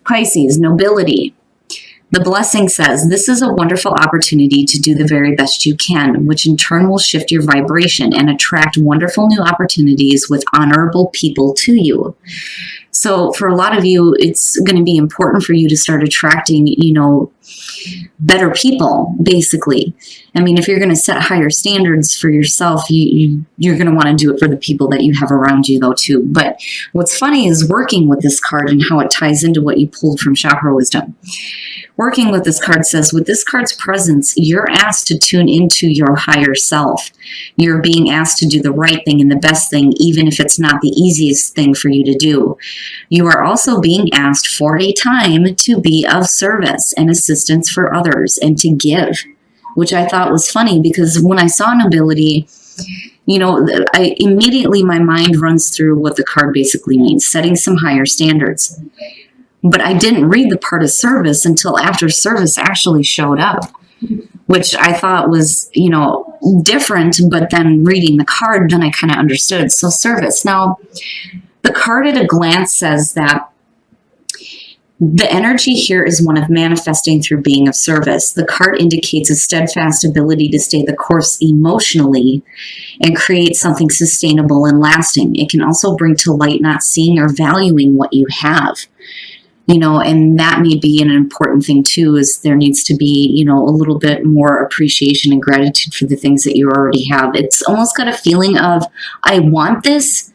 Pisces, nobility. The blessing says, this is a wonderful opportunity to do the very best you can, which in turn will shift your vibration and attract wonderful new opportunities with honorable people to you. So for a lot of you, it's going to be important for you to start attracting, better people, basically. I mean, if you're going to set higher standards for yourself, you're going to want to do it for the people that you have around you, though, too. But what's funny is working with this card and how it ties into what you pulled from Chakra Wisdom. Working with this card says, with this card's presence, you're asked to tune into your higher self. You're being asked to do the right thing and the best thing, even if it's not the easiest thing for you to do. You are also being asked for a time to be of service and assistance for others and to give, which I thought was funny because when I saw nobility, immediately my mind runs through what the card basically means, setting some higher standards. But I didn't read the part of service until after service actually showed up, which I thought was, different. But then reading the card, then I kind of understood. So service. Now, the card at a glance says that the energy here is one of manifesting through being of service. The card indicates a steadfast ability to stay the course emotionally and create something sustainable and lasting. It can also bring to light not seeing or valuing what you have. And that may be an important thing too, is there needs to be, a little bit more appreciation and gratitude for the things that you already have. It's almost got a feeling of, I want this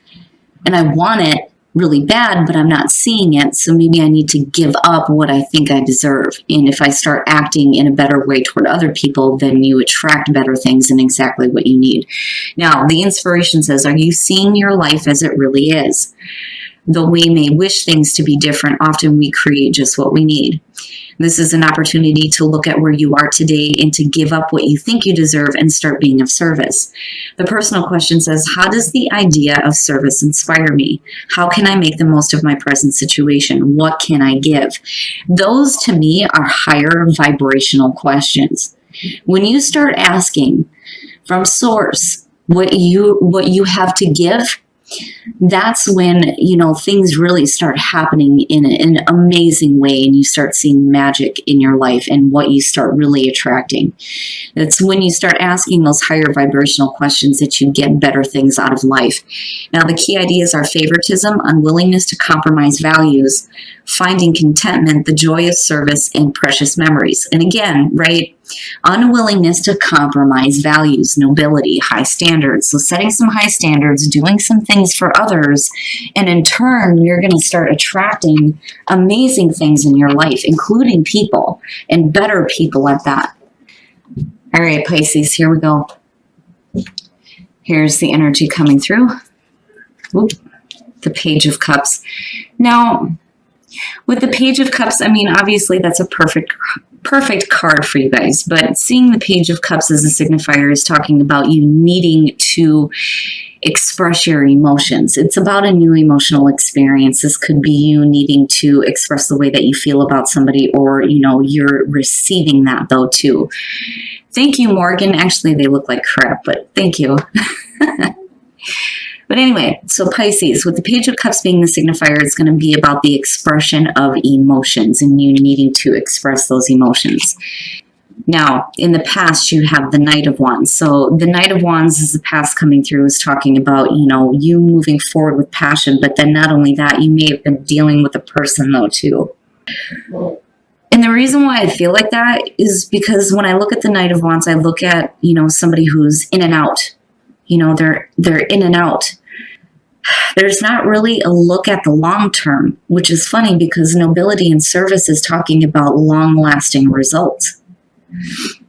and I want it really bad, but I'm not seeing it. So maybe I need to give up what I think I deserve. And if I start acting in a better way toward other people, then you attract better things and exactly what you need. Now, the inspiration says, are you seeing your life as it really is? Though we may wish things to be different, often we create just what we need. This is an opportunity to look at where you are today and to give up what you think you deserve and start being of service. The personal question says, how does the idea of service inspire me? How can I make the most of my present situation? What can I give? Those to me are higher vibrational questions. When you start asking from source what you have to give, that's when, things really start happening in an amazing way and you start seeing magic in your life and what you start really attracting. It's when you start asking those higher vibrational questions that you get better things out of life. Now, the key ideas are favoritism, unwillingness to compromise values, finding contentment, the joy of service, and precious memories. And again, right? Unwillingness to compromise values, nobility, high standards. So setting some high standards, doing some things for others, and in turn, you're going to start attracting amazing things in your life, including people, and better people at that. All right, Pisces, here we go. Here's the energy coming through. Oop, the Page of Cups. Now, with the Page of Cups, obviously that's a perfect card for you guys, but seeing the Page of Cups as a signifier is talking about you needing to express your emotions. It's about a new emotional experience. This could be you needing to express the way that you feel about somebody, or, you're receiving that though too. Thank you, Morgan. Actually, they look like crap, but thank you. But anyway, so Pisces, with the Page of Cups being the signifier, it's going to be about the expression of emotions and you needing to express those emotions. Now, in the past, you have the Knight of Wands. So the Knight of Wands is the past coming through, is talking about, you moving forward with passion. But then not only that, you may have been dealing with a person though too. And the reason why I feel like that is because when I look at the Knight of Wands, I look at, somebody who's in and out. They're in and out. There's not really a look at the long term, which is funny because nobility and service is talking about long-lasting results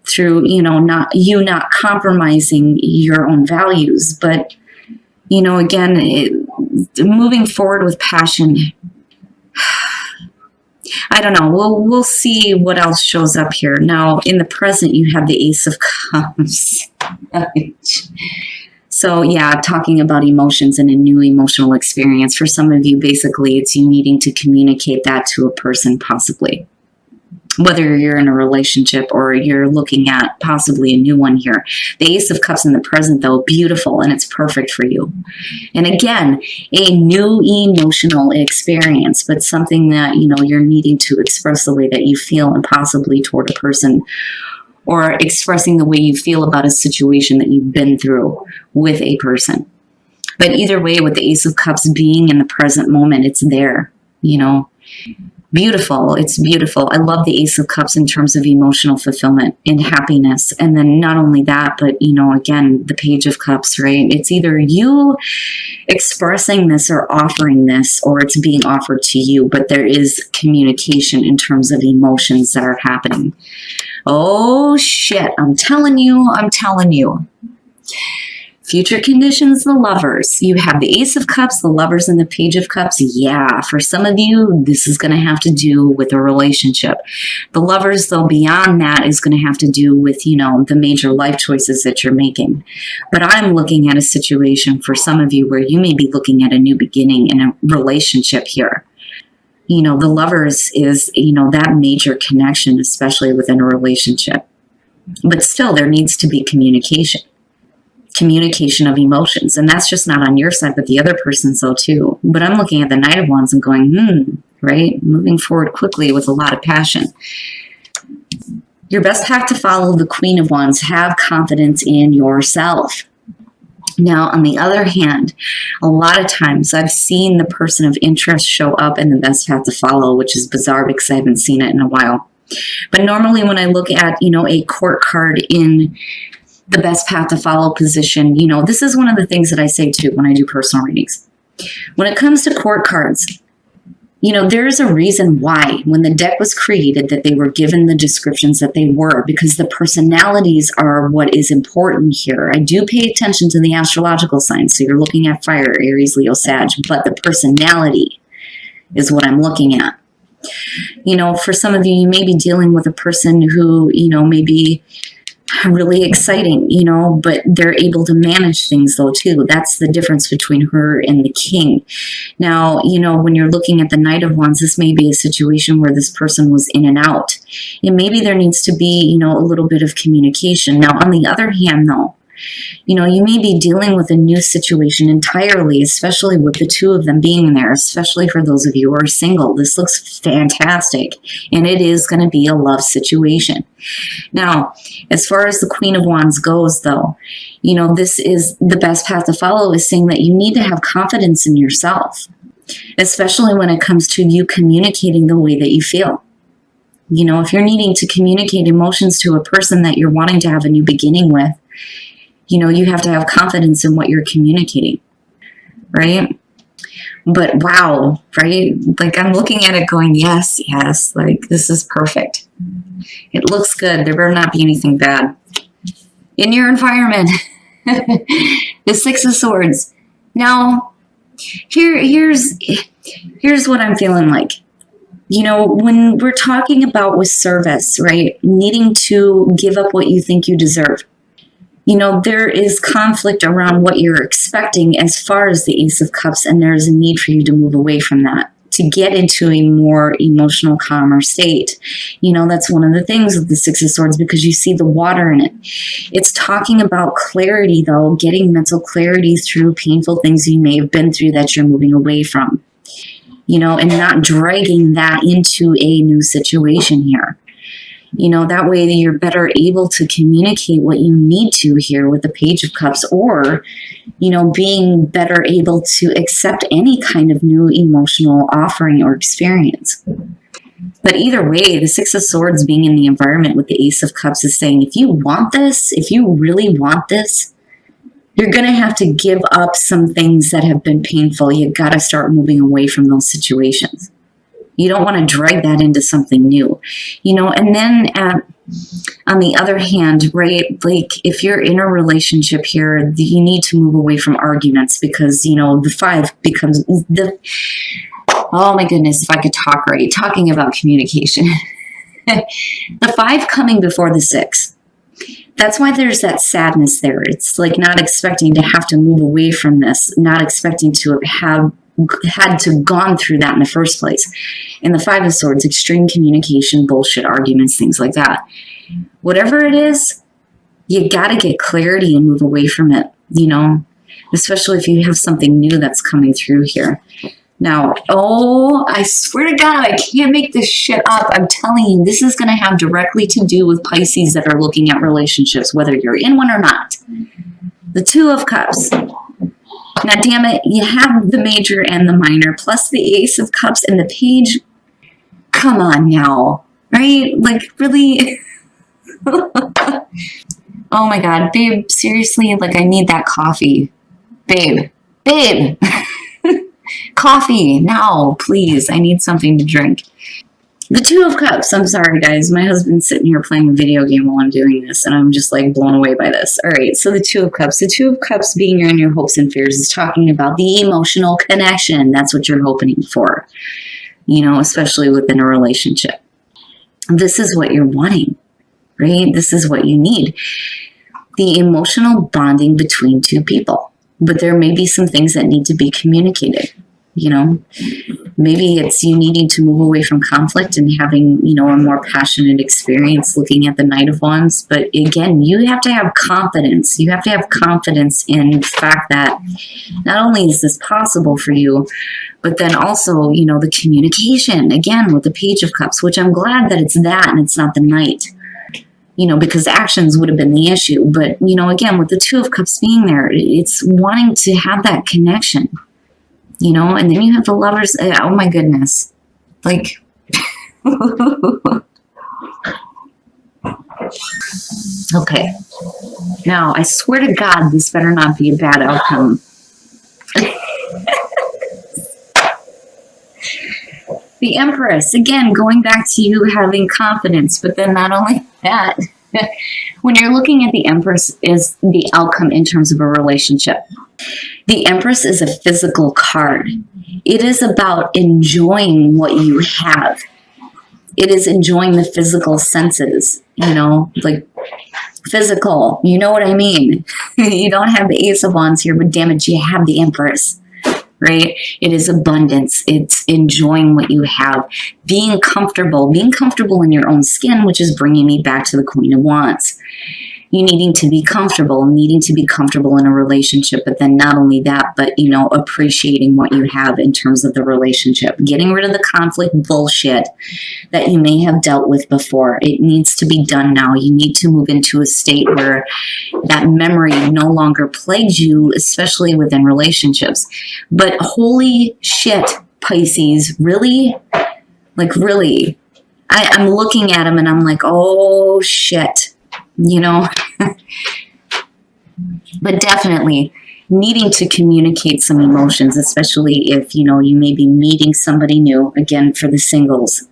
through, not compromising your own values. But, again, moving forward with passion, I don't know. We'll see what else shows up here. Now, in the present, you have the Ace of Cups. So yeah, talking about emotions and a new emotional experience. For some of you, basically, it's you needing to communicate that to a person, possibly. whether you're in a relationship or you're looking at possibly a new one here. The Ace of Cups in the present, though, beautiful, and it's perfect for you. And again, a new emotional experience, but something that, you know, you're needing to express the way that you feel, and possibly toward a person, or expressing the way you feel about a situation that you've been through with a person. But either way, with the Ace of Cups being in the present moment, it's there, you know. Beautiful. It's beautiful. I love the Ace of Cups in terms of emotional fulfillment and happiness. And then not only that, but, you know, again, the Page of Cups, right? It's either you expressing this or offering this, or it's being offered to you, but there is communication in terms of emotions that are happening. Oh, shit. I'm telling you. Future conditions, the Lovers. You have the Ace of Cups, the Lovers, and the Page of Cups. Yeah, for some of you, this is going to have to do with a relationship. The Lovers, though, beyond that is going to have to do with, you know, the major life choices that you're making. But I'm looking at a situation for some of you where you may be looking at a new beginning in a relationship here. You know, the Lovers is, you know, that major connection, especially within a relationship. But still, there needs to be communication of emotions. And that's just not on your side, but the other person's though too. But I'm looking at the Knight of Wands and going, right? Moving forward quickly with a lot of passion. Your best path to follow, the Queen of Wands. Have confidence in yourself. Now, on the other hand, a lot of times I've seen the person of interest show up in the best path to follow, which is bizarre because I haven't seen it in a while. But normally when I look at, you know, a court card in the best path to follow position, you know, this is one of the things that I say too when I do personal readings. When it comes to court cards, you know, there's a reason why when the deck was created that they were given the descriptions that they were, because the personalities are what is important here. I do pay attention to the astrological signs. So you're looking at fire, Aries, Leo, Sag, but the personality is what I'm looking at. You know, for some of you, you may be dealing with a person who, you know, may be really exciting, you know, but they're able to manage things though too. That's the difference between her and the King. Now, you know, when you're looking at the Knight of Wands, this may be a situation where this person was in and out. And maybe there needs to be, you know, a little bit of communication. Now, on the other hand though, you know, you may be dealing with a new situation entirely, especially with the two of them being there, especially for those of you who are single. This looks fantastic, and it is going to be a love situation. Now, as far as the Queen of Wands goes, though, you know, this is the best path to follow, is saying that you need to have confidence in yourself, especially when it comes to you communicating the way that you feel. You know, if you're needing to communicate emotions to a person that you're wanting to have a new beginning with, you know, you have to have confidence in what you're communicating, right? But wow, right? Like I'm looking at it going, yes, like this is perfect. It looks good. There better not be anything bad in your environment. The Six of Swords. Now, here's what I'm feeling like. You know, when we're talking about with service, right? Needing to give up what you think you deserve. You know, there is conflict around what you're expecting as far as the Ace of Cups, and there's a need for you to move away from that to get into a more emotional, calmer state. You know, that's one of the things with the Six of Swords, because you see the water in it. It's talking about clarity, though, getting mental clarity through painful things you may have been through that you're moving away from, you know, and not dragging that into a new situation here. You know, that way you're better able to communicate what you need to here with the Page of Cups, or, you know, being better able to accept any kind of new emotional offering or experience. But either way, the Six of Swords being in the environment with the Ace of Cups is saying, if you want this, if you really want this, you're going to have to give up some things that have been painful. You got to start moving away from those situations. You don't want to drag that into something new, you know. And then on the other hand, right, like if you're in a relationship here, you need to move away from arguments, because, you know, the 5 becomes the, oh my goodness, if I could talk right, talking about communication. The 5 coming before the 6. That's why there's that sadness there. It's like not expecting to have to move away from this, not expecting to have had to gone through that in the first place. In the Five of Swords, extreme communication, bullshit arguments, things like that. Whatever it is, you got to get clarity and move away from it, you know, especially if you have something new that's coming through here. Now, I swear to God, I can't make this shit up. I'm telling you, this is going to have directly to do with Pisces that are looking at relationships, whether you're in one or not. The Two of Cups. Now, damn it, you have the major and the minor, plus the Ace of Cups and the Page. Come on now, right? Like, really? Oh my God, babe, seriously, like, I need that coffee. Babe. Coffee, now, please. I need something to drink. The Two of Cups. I'm sorry, guys. My husband's sitting here playing a video game while I'm doing this, and I'm just, like, blown away by this. All right, so the Two of Cups. The Two of Cups being in your hopes and fears is talking about the emotional connection. That's what you're hoping for, you know, especially within a relationship. This is what you're wanting, right? This is what you need. The emotional bonding between two people. But there may be some things that need to be communicated, you know. Maybe it's you needing to move away from conflict and having, you know, a more passionate experience looking at the Knight of Wands. But again, you have to have confidence. You have to have confidence in the fact that not only is this possible for you, but then also, you know, the communication, again, with the Page of Cups, which I'm glad that it's that and it's not the Knight. You know, because actions would have been the issue. But, you know, again, with the Two of Cups being there, it's wanting to have that connection, you know, and then you have the Lovers. Oh, my goodness. Like, okay. Now, I swear to God, this better not be a bad outcome. The Empress, again, going back to you having confidence, but then not only that, when you're looking at the Empress is the outcome in terms of a relationship. The Empress is a physical card. It is about enjoying what you have. It is enjoying the physical senses, you know, like physical, you know what I mean? You don't have the Ace of Wands here, but damn it, you have the Empress. Right? It is abundance. It's enjoying what you have, being comfortable in your own skin, which is bringing me back to the Queen of Wands. You needing to be comfortable in a relationship, but then not only that, but, you know, appreciating what you have in terms of the relationship, getting rid of the conflict bullshit that you may have dealt with before. It needs to be done now. You need to move into a state where that memory no longer plagues you, especially within relationships. But holy shit, Pisces, really? Like, really? I'm looking at him and I'm like, oh shit. You know, but definitely needing to communicate some emotions, especially if, you know, you may be meeting somebody new, again, for the singles,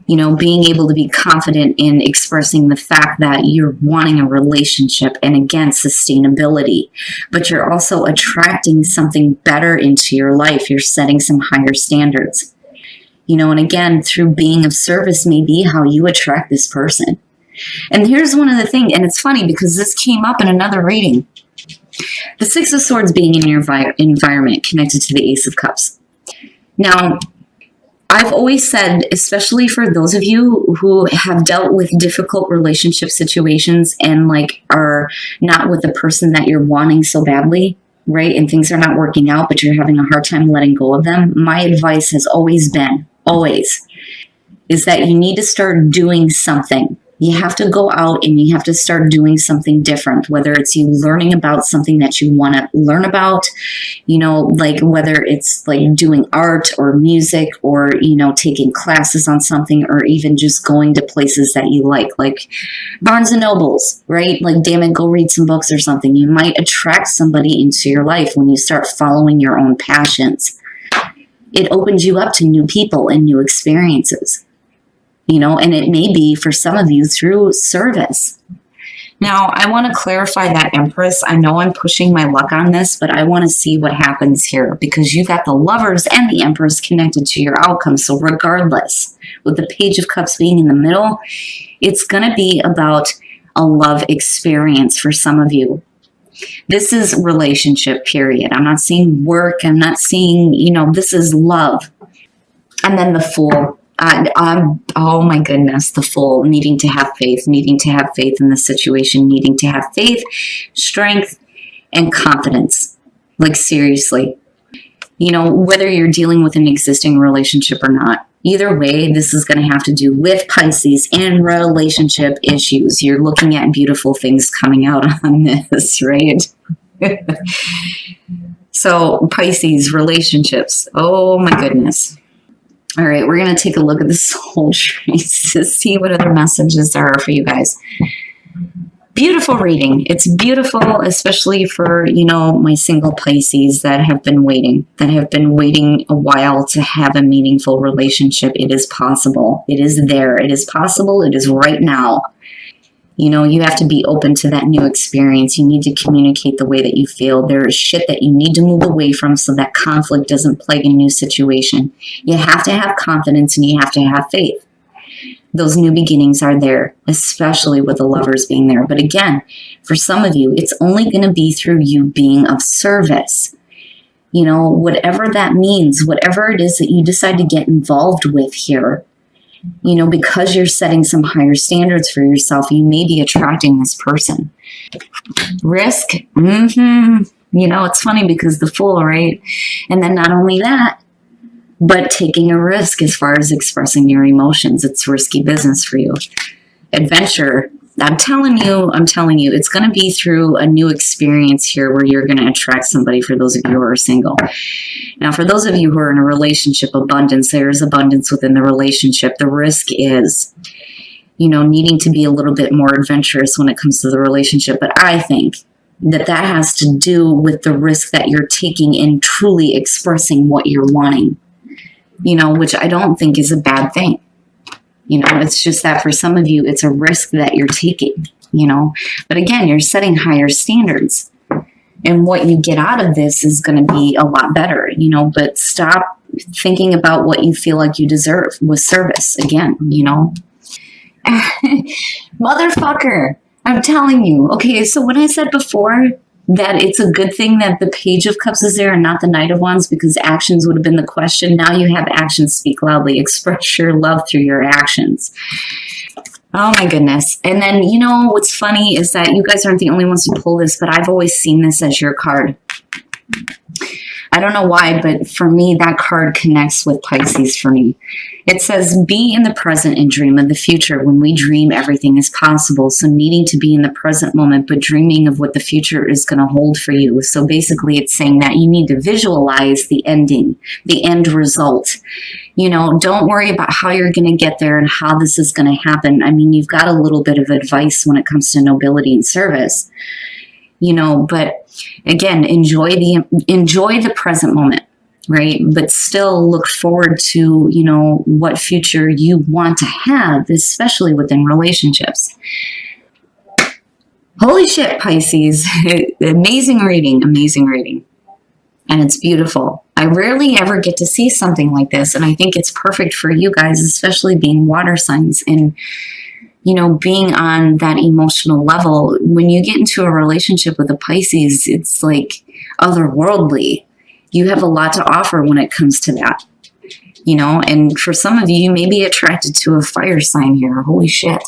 you know, being able to be confident in expressing the fact that you're wanting a relationship and, again, sustainability, but you're also attracting something better into your life. You're setting some higher standards, you know, and again, through being of service may be how you attract this person. And here's one of the things, and it's funny because this came up in another reading. The Six of Swords being in your environment connected to the Ace of Cups. Now, I've always said, especially for those of you who have dealt with difficult relationship situations and like are not with the person that you're wanting so badly, right? And things are not working out, but you're having a hard time letting go of them. My advice has always been, is that you need to start doing something. You have to go out and you have to start doing something different, whether it's you learning about something that you want to learn about, you know, like whether it's like doing art or music or, you know, taking classes on something or even just going to places that you like Barnes and Nobles, right? Like, damn it, go read some books or something. You might attract somebody into your life when you start following your own passions. It opens you up to new people and new experiences. You know, and it may be for some of you through service. Now, I want to clarify that Empress. I know I'm pushing my luck on this, but I want to see what happens here because you got the Lovers and the Empress connected to your outcome. So regardless, with the Page of Cups being in the middle, it's going to be about a love experience for some of you. This is relationship, period. I'm not seeing work. I'm not seeing, this is love. And then the Fool. Oh my goodness, the Fool, needing to have faith in the situation, needing to have faith, strength, and confidence. Like, seriously. Whether you're dealing with an existing relationship or not, either way, this is going to have to do with Pisces and relationship issues. You're looking at beautiful things coming out on this, right? So, Pisces, relationships. Oh my goodness. All right, we're going to take a look at the soul trees to see what other messages there are for you guys. Beautiful reading. It's beautiful, especially for, my single Pisces that have been waiting a while to have a meaningful relationship. It is possible. It is there. It is possible. It is right now. You have to be open to that new experience. You need to communicate the way that you feel. There is shit that you need to move away from so that conflict doesn't plague a new situation. You have to have confidence and you have to have faith. Those new beginnings are there, especially with the Lovers being there. But again, for some of you, it's only going to be through you being of service. Whatever that means, whatever it is that you decide to get involved with here, because you're setting some higher standards for yourself, you may be attracting this person. Risk. It's funny because the Fool, right? And then not only that, but taking a risk as far as expressing your emotions. It's risky business for you. Adventure. I'm telling you, it's going to be through a new experience here where you're going to attract somebody, for those of you who are single. Now, for those of you who are in a relationship, abundance, there is abundance within the relationship. The risk is, needing to be a little bit more adventurous when it comes to the relationship. But I think that has to do with the risk that you're taking in truly expressing what you're wanting, which I don't think is a bad thing. It's just that for some of you, it's a risk that you're taking, But again, you're setting higher standards. And what you get out of this is going to be a lot better, But stop thinking about what you feel like you deserve with service again, Motherfucker, I'm telling you. Okay, so when I said before that it's a good thing that the Page of Cups is there and not the Knight of Wands, because actions would have been the question. Now you have actions speak loudly. Express your love through your actions. Oh my goodness. And then, what's funny is that you guys aren't the only ones to pull this, but I've always seen this as your card. I don't know why, but for me, that card connects with Pisces for me. It says, be in the present and dream of the future. When we dream, everything is possible. So needing to be in the present moment, but dreaming of what the future is going to hold for you. So basically it's saying that you need to visualize the ending, the end result. Don't worry about how you're going to get there and how this is going to happen. I mean, you've got a little bit of advice when it comes to nobility and service, but again, enjoy the present moment, right? But still look forward to, what future you want to have, especially within relationships. Holy shit, Pisces. Amazing reading. And it's beautiful. I rarely ever get to see something like this. And I think it's perfect for you guys, especially being water signs and, being on that emotional level. When you get into a relationship with a Pisces, it's like otherworldly. You have a lot to offer when it comes to that, and for some of you may be attracted to a fire sign here. Holy shit.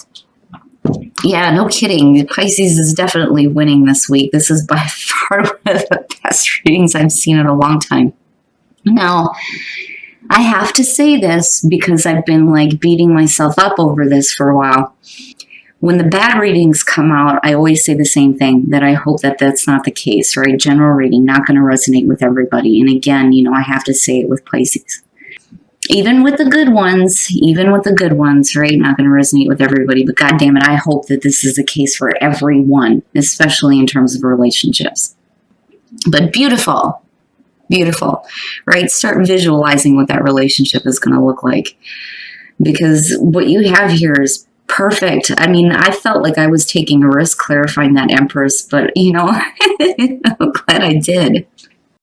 Yeah, no kidding. Pisces is definitely winning this week. This is by far one of the best readings I've seen in a long time. Now, I have to say this because I've been beating myself up over this for a while. When the bad readings come out, I always say the same thing, that I hope that that's not the case, right? General reading, not going to resonate with everybody. And again, I have to say it with Pisces. Even with the good ones, right? Not going to resonate with everybody, but God damn it, I hope that this is the case for everyone, especially in terms of relationships. But beautiful, right? Start visualizing what that relationship is going to look like, because what you have here is perfect. I mean, I felt like I was taking a risk clarifying that Empress, but I'm glad I did.